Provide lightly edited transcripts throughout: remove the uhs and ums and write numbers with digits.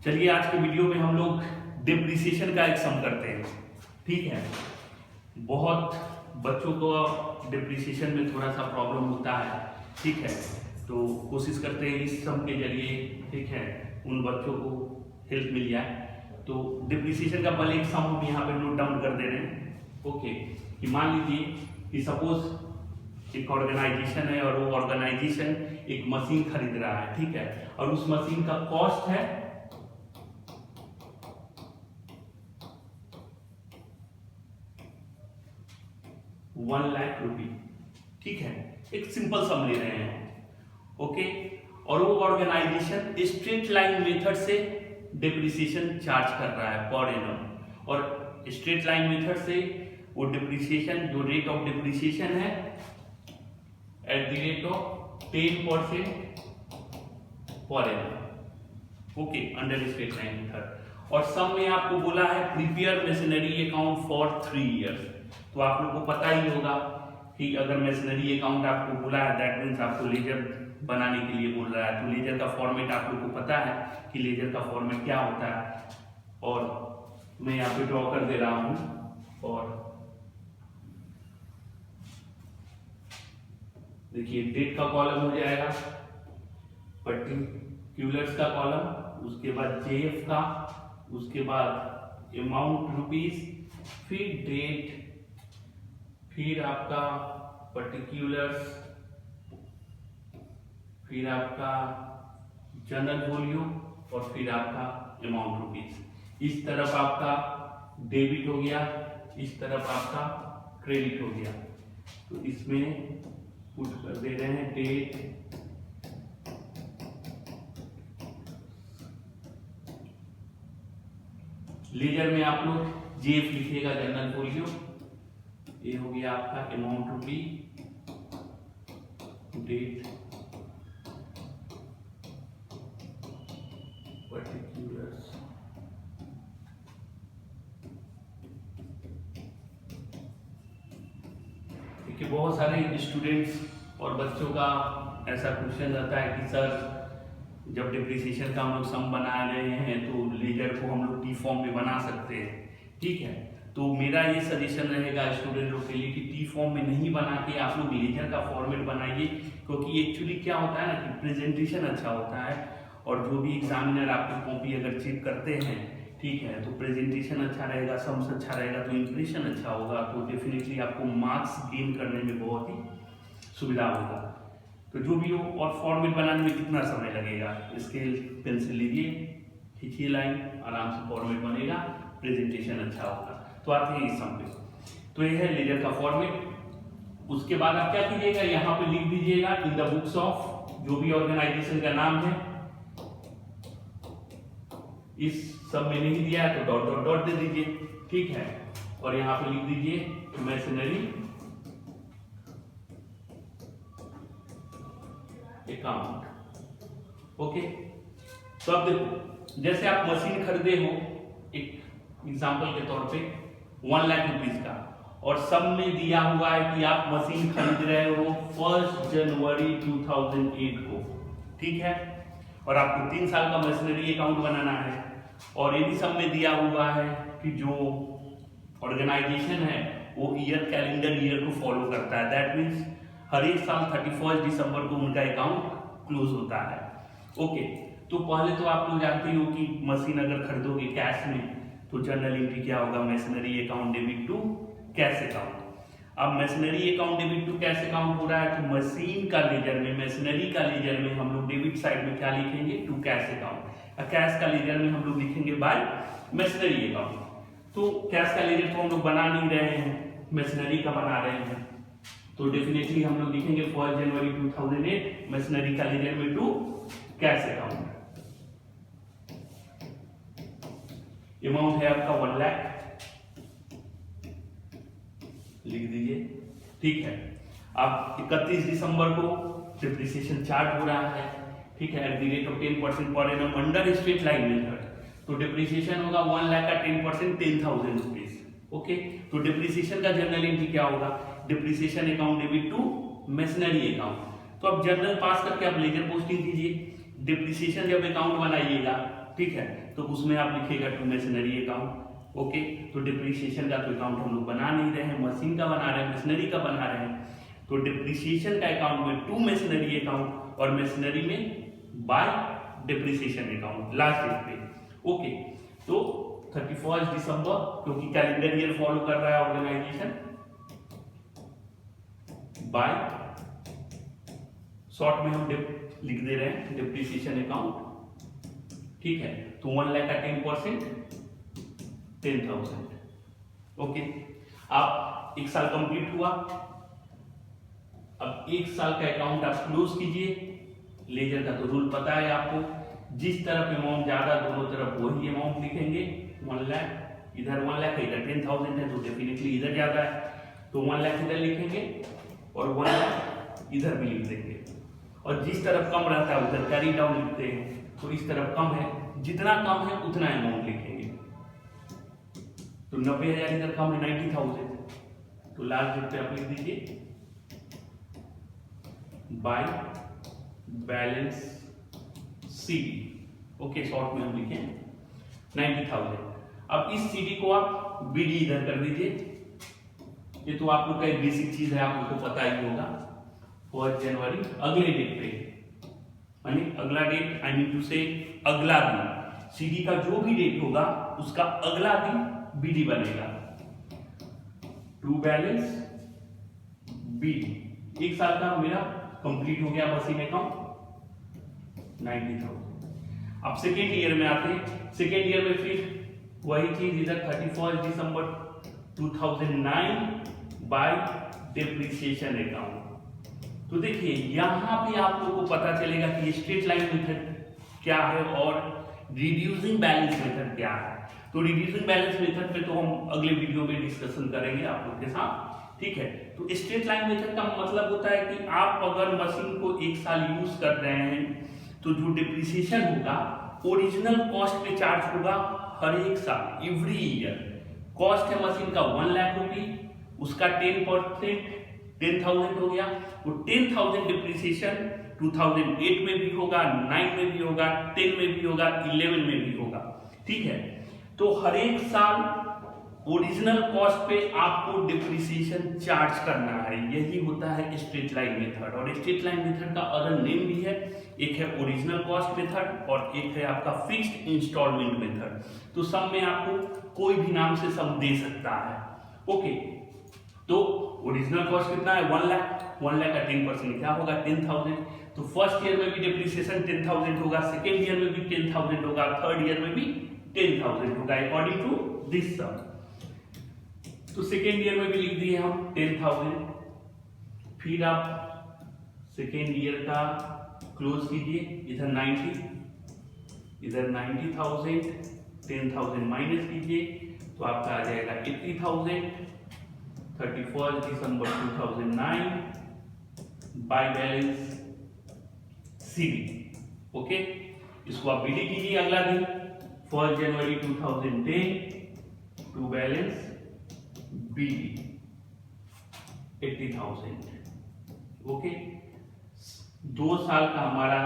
चलिए आज के वीडियो में हम लोग डिप्रिसिएशन का एक सम करते हैं। ठीक है, बहुत बच्चों को डिप्रिसिएशन में थोड़ा सा प्रॉब्लम होता है। ठीक है, तो कोशिश करते हैं इस सम के जरिए, ठीक है, उन बच्चों को हेल्प मिल जाए। तो डिप्रिसिएशन का पहले एक सम हम यहाँ पे नोट डाउन कर दे रहे हैं। ओके, कि मान लीजिए कि सपोज एक ऑर्गेनाइजेशन है और वो ऑर्गेनाइजेशन एक मशीन खरीद रहा है। ठीक है, और उस मशीन का कॉस्ट है 1 लाख रुपए। ठीक है, एक सिंपल सम ले रहे हैं। ओके, और वो ऑर्गेनाइजेशन स्ट्रेट लाइन मेथड से डिप्रिसिएशन चार्ज कर रहा है पर एनम, और स्ट्रेट लाइन मेथड से वो डिप्रिसिएशन जो रेट ऑफ डिप्रिसिएशन है एट द रेट ऑफ 10% पर annum. Okay, under straight line method. और सम में आपको बोला है prepare machinery account for 3 years. तो आप लोग को पता ही होगा कि अगर मशीनरी अकाउंट आपको बोला है दैट मीन्स आपको लेजर बनाने के लिए बोल रहा है। तो लेजर का फॉर्मेट आप लोग को पता है कि लेजर का फॉर्मेट क्या होता है, और मैं यहाँ पे ड्रॉ कर दे रहा हूँ। और देखिए डेट का कॉलम हो जाएगा, पर्टिकुलर्स का कॉलम, उसके बाद जेएफ का, उसके बाद अमाउंट रुपीज, फिर डेट, फिर आपका पर्टिकुलर्स, फिर आपका जनरल वॉल्यूम, और फिर आपका अमाउंट रुपीज। इस तरफ आपका डेबिट हो गया, इस तरफ आपका क्रेडिट हो गया। तो इसमें पुट कर दे रहे हैं डेट, लेजर में आप लोग जेएफ लिखिएगा, जनरल वॉल्यूम। ये हो गया आपका अमाउंट रुपी, डेट, पर्टिकुलर्स, देखिए बहुत सारे स्टूडेंट्स और बच्चों का ऐसा क्वेश्चन रहता है कि सर जब डिप्रिसिएशन का हम लोग सम बना रहे हैं तो लेजर को हम लोग टी फॉर्म में बना सकते हैं। ठीक है, तो मेरा ये सजेशन रहेगा स्टूडेंट लोग के लिए कि टी फॉर्म में नहीं बना के आप लोग लेजर का फॉर्मेट बनाइए, क्योंकि एक्चुअली क्या होता है ना कि प्रेजेंटेशन अच्छा होता है, और जो भी एग्जामिनर आपकी कॉपी अगर चेक करते हैं, ठीक है, तो प्रेजेंटेशन अच्छा रहेगा, सम्स अच्छा रहेगा, तो इंप्रेशन अच्छा होगा, तो डेफिनेटली आपको मार्क्स गेन करने में बहुत ही सुविधा होगा। तो जो भी हो, और फॉर्मेट बनाने में कितना समय लगेगा, स्केल पेंसिल लीजिए, खींचिए लाइन, आराम से फॉर्मेट बनेगा, प्रेजेंटेशन अच्छा होगा। तो आते हैं इस सम पे। तो ये है लेजर का फॉर्मेट। उसके बाद आप क्या कीजिएगा, यहाँ पे लिख दीजिएगा इन द बुक्स ऑफ, जो भी ऑर्गेनाइजेशन का नाम है। इस सब में नहीं दिया है तो डॉट डॉट डॉट दे दीजिए। ठीक है, और यहाँ पे लिख दीजिए मशीनरी अकाउंट। ओके, तो अब देखो, जैसे आप मशीन खरीदे हो, एक एग्जांपल के तौर पे 1 लाख रुपीज का, और सब में दिया हुआ है कि आप मशीन खरीद रहे हो 1 जनवरी 2008 को। ठीक है, और आपको 3 साल का मशीनरी अकाउंट बनाना है, और ये भी सब में दिया हुआ है कि जो ऑर्गेनाइजेशन है वो ईयर कैलेंडर ईयर को फॉलो करता है। दैट मीन्स हर एक साल 31 दिसंबर को उनका अकाउंट क्लोज होता है। ओके, तो पहले तो आप लोग जानते हो कि मशीन अगर खरीदोगे कैश में तो जर्नल एंट्री क्या होगा, machinery account debit to cash account. अब machinery account debit to cash account हो रहा है, तो मशीन का लेजर में, मशीनरी का लेजर में हम लोग डेबिट साइड में क्या लिखेंगे, टू कैश अकाउंट। कैश का लेजर में हम लोग लिखेंगे बाय मशीनरी अकाउंट। तो कैश का लेजर तो हम लोग बना नहीं रहे हैं, मशीनरी का बना रहे हैं, तो डेफिनेटली हम लोग लिखेंगे 1 जनवरी 2008 मशीनरी का लेजर में टू कैश अकाउंट। अमाउंट है आपका 1 लाख, लिख दीजिए। ठीक है, अब 31 दिसंबर को डिप्रिसिएशन चार्ज हो रहा है। ठीक है, एट द रेट ऑफ 10% पर annum under straight line method. तो डिप्रिसिएशन होगा 1 लाख का 10% 10,000 रुपीज। ओके, तो डिप्रिसिएशन का जर्नल एंट्री क्या होगा, depreciation account debit to machinery account. तो अब जर्नल पास करके आप लेजर पोस्टिंग कीजिए। डिप्रिसिएशन जब अकाउंट बनाइएगा, ठीक है, तो उसमें आप लिखिएगा टू मशीनरी अकाउंट। ओके, तो डिप्रिसिएशन का तो अकाउंट हम लोग बना नहीं रहे हैं, मशीन का बना रहे हैं, मशीनरी का बना रहे हैं। तो डिप्रिसिएशन का अकाउंट में टू मशीनरी अकाउंट और मशीनरी में by depreciation account last date पे। ओके, तो 31 दिसंबर, क्योंकि कैलेंडर ईयर फॉलो कर रहा है ऑर्गेनाइजेशन, बाय शॉर्ट में हम लिख दे रहे हैं डिप्रिसिएशन अकाउंट, ठीक है। तो 1 लाख का 10% 10,000। ओके, आप एक साल कंप्लीट हुआ, अब एक साल का अकाउंट आप क्लोज कीजिए। लेजर का तो रूल पता है आपको, जिस तरफ अमाउंट ज्यादा दोनों तरफ वही अमाउंट लिखेंगे। 1 लाख, इधर 1 लाख है, इधर 10,000 है, तो डेफिनेटली इधर ज्यादा है, तो 1 लाख इधर लिखेंगे और 1 लाख इधर भी लिख देंगे। और जिस तरफ कम रहता है उधर कैरी डाउन लिखते हैं, तो इस तरफ कम है, जितना कम है उतना अमाउंट लिखेंगे। तो 90,000 इधर कम है, 90,000, तो लास्ट डेट पे आप लिख दीजिए by balance CD. Okay, short में हम लिखे 90,000। अब इस सीडी को आप बीडी इधर कर दीजिए। ये तो आप लोग का एक बेसिक चीज है, आप लोग को पता ही होगा। 1 जनवरी अगले डेट पे, यानी अगला डेट, आई मीन टू से अगला दिन, सीडी का जो भी डेट होगा उसका अगला दिन बीडी बनेगा। टू बैलेंस बीडी, एक साल का मेरा कंप्लीट हो गया मशीन अकाउंट 90,000। अब सेकेंड ईयर में आते हैं। सेकेंड ईयर में फिर वही चीज, इधर 31 दिसंबर 2009 बाय डिप्रिसिएशन अकाउंट। तो देखिए यहाँ पे आप लोगों को पता चलेगा कि स्ट्रेट लाइन मेथड क्या है और रिड्यूसिंग बैलेंस मेथड क्या है। तो रिड्यूसिंग बैलेंस मेथड पे तो हम अगले वीडियो में डिस्कशन करेंगे आप लोग के साथ, ठीक है। तो स्ट्रेट लाइन मेथड का मतलब होता है कि आप अगर मशीन को एक साल यूज कर रहे हैं तो जो डिप्रिसिएशन होगा ओरिजिनल कॉस्ट पे चार्ज होगा हर एक साल, एवरी ईयर। कॉस्ट है मशीन का 1 लाख रुपये, उसका 10% 10,000 हो गया। वो 10,000 डिप्रिसिएशन 2008 में भी होगा, 9 में भी होगा, 10 में भी होगा, 11 में भी होगा, ठीक है। तो हर एक साल ओरिजिनल कॉस्ट पे आपको डिप्रिसिएशन चार्ज करना है, यही होता है स्ट्रेट लाइन मेथड। और स्ट्रेट लाइन मेथड का अदर नेम भी है, एक है ओरिजिनल कॉस्ट मेथड और एक है आपका फिक्स्ड इंस्टॉलमेंट मेथड। तो सब में आपको कोई भी नाम से सम दे सकता है। ओके, तो ओरिजिनल कॉस्ट कितना है 1 लाख, 1 लाख का 10% क्या होगा 10,000। तो फर्स्ट ईयर में भी डिप्रिसिएशन 10,000 होगा, सेकेंड ईयर में भी 10,000 होगा, थर्ड ईयर में भी 10,000 होगा अकॉर्डिंग टू दिस सम। तो सेकेंड ईयर में भी लिख दिए हम 10,000। फिर आप सेकेंड ईयर का क्लोज कीजिए, इधर 90, इधर 90,000, 10,000 माइनस कीजिए तो आपका आ जाएगा 80,000। 31 दिसंबर 2009 बाय बैलेंस सीडी। ओके, इसको आप बीडी कीजिए अगला दिन 1 जनवरी 2010 टू बैलेंस बीडी 80,000। ओके, 2 साल का हमारा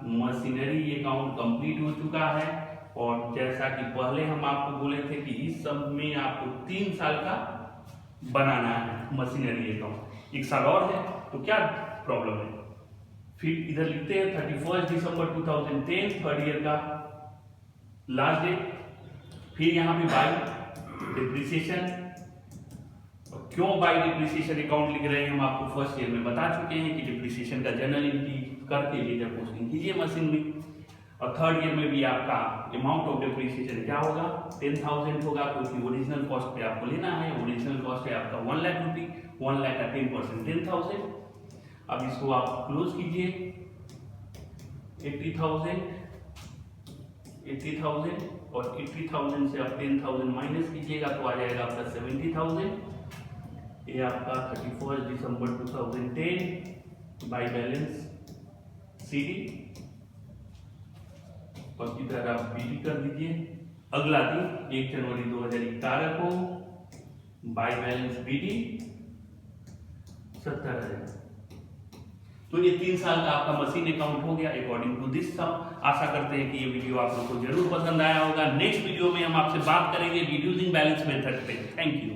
मशीनरी अकाउंट कंप्लीट हो चुका है। और जैसा कि पहले हम आपको बोले थे कि इस सब में आपको 3 साल का बनाना है मशीनरी अकाउंट, 1 साल और है तो क्या प्रॉब्लम है। फिर इधर लिखते हैं 31 दिसंबर 2010 थर्ड ईयर का लास्ट डेट। फिर यहाँ पे बाय डिप्रिसिएशन, क्यों बाय डिप्रिसिएशन अकाउंट लिख रहे हैं हम आपको फर्स्ट ईयर में बता चुके हैं कि डिप्रिसिएशन का जनरल एंट्री करके लेजर पोस्टिंग कीजिए मशीन में। और थर्ड ईयर में भी आपका अमाउंट ऑफ डिप्रिसिएशन क्या होगा 10,000 होगा, क्योंकि ओरिजिनल कॉस्ट पे आपको लेना है। ओरिजिनल कॉस्ट है आपका 1 लाख रुपये, 1 लाख का 10% 10,000। अब इसको आप क्लोज कीजिए 80,000 और 80,000 से आप 10,000 माइनस कीजिएगा तो आ जाएगा आपका 70,000। ये आपका 31 दिसंबर 2010 बाय बैलेंस सीडी और इधर आप बीडी कर दीजिए। अगला दिन 1 जनवरी 2011 को बाय बैलेंस बीडी 70,000। तो ये 3 साल का आपका मशीन अकाउंट हो गया अकॉर्डिंग टू दिस सम। आशा करते हैं कि ये वीडियो आप लोग को जरूर पसंद आया होगा। नेक्स्ट वीडियो में हम आपसे बात करेंगे रिड्यूसिंग बैलेंस मेथड पे। Thank you.